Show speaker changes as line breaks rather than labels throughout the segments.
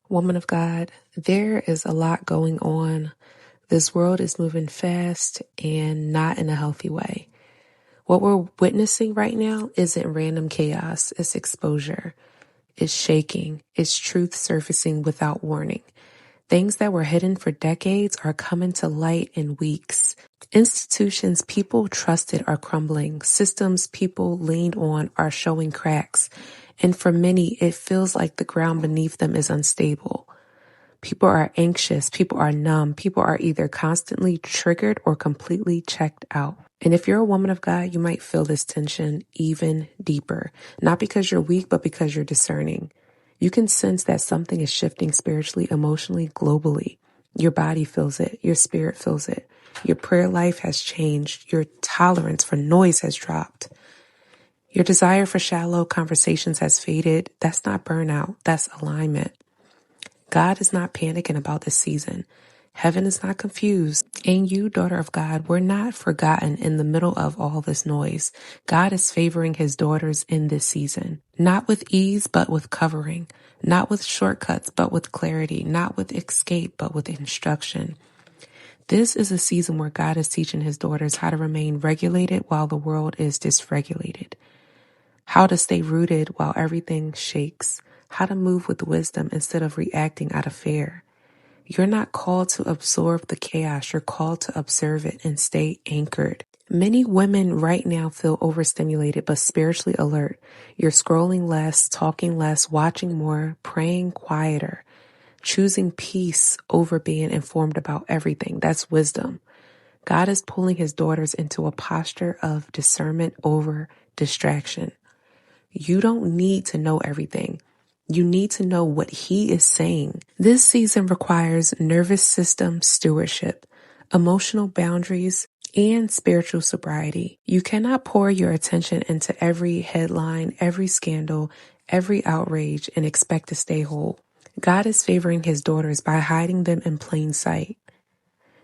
Woman of God, there is a lot going on. This world is moving fast and not in a healthy way. What we're witnessing right now isn't random chaos, it's exposure. It's shaking. It's truth surfacing without warning. Things that were hidden for decades are coming to light in weeks. Institutions people trusted are crumbling. Systems people leaned on are showing cracks. And for many, it feels like the ground beneath them is unstable. People are anxious. People are numb. People are either constantly triggered or completely checked out. And if you're a woman of God, you might feel this tension even deeper. Not because you're weak, but because you're discerning. You can sense that something is shifting spiritually, emotionally, globally. Your body feels it. Your spirit feels it. Your prayer life has changed. Your tolerance for noise has dropped. Your desire for shallow conversations has faded. That's not burnout. That's alignment. God is not panicking about this season. Heaven is not confused. And you, daughter of God, were not forgotten in the middle of all this noise. God is favoring his daughters in this season. Not with ease, but with covering. Not with shortcuts, but with clarity. Not with escape, but with instruction. This is a season where God is teaching his daughters how to remain regulated while the world is dysregulated. How to stay rooted while everything shakes. How to move with wisdom instead of reacting out of fear. You're not called to absorb the chaos. You're called to observe it and stay anchored. Many women right now feel overstimulated but spiritually alert. You're scrolling less, talking less, watching more, praying quieter, choosing peace over being informed about everything. That's wisdom. God is pulling his daughters into a posture of discernment over distraction. You don't need to know everything. You need to know what he is saying. This season requires nervous system stewardship, emotional boundaries, and spiritual sobriety. You cannot pour your attention into every headline, every scandal, every outrage, and expect to stay whole. God is favoring his daughters by hiding them in plain sight.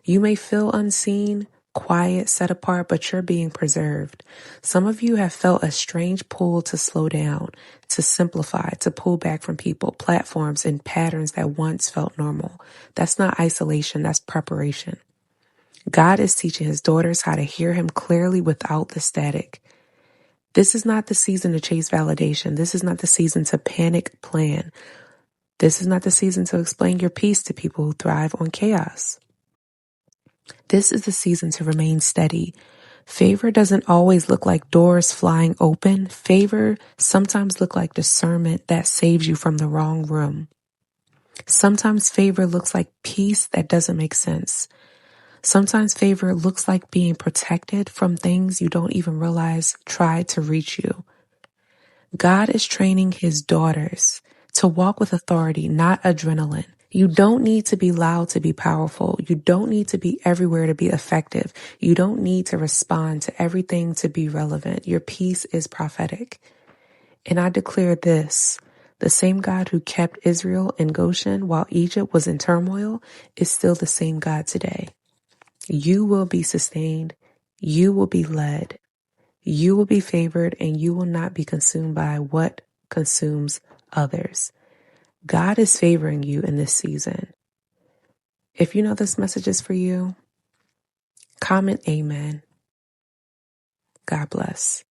You may feel unseen, quiet, set apart, but you're being preserved. Some of you have felt a strange pull to slow down, to simplify, to pull back from people, platforms, and patterns that once felt normal. That's not isolation, that's preparation. God is teaching his daughters how to hear him clearly without the static. This is not the season to chase validation. This is not the season to panic plan. This is not the season to explain your peace to people who thrive on chaos. This is the season to remain steady. Favor doesn't always look like doors flying open. Favor sometimes look like discernment that saves you from the wrong room. Sometimes favor looks like peace that doesn't make sense. Sometimes favor looks like being protected from things you don't even realize try to reach you. God is training his daughters to walk with authority, not adrenaline. You don't need to be loud to be powerful. You don't need to be everywhere to be effective. You don't need to respond to everything to be relevant. Your peace is prophetic. And I declare this, the same God who kept Israel in Goshen while Egypt was in turmoil is still the same God today. You will be sustained. You will be led. You will be favored, and you will not be consumed by what consumes others. God is favoring you in this season. If you know this message is for you, comment amen. God bless.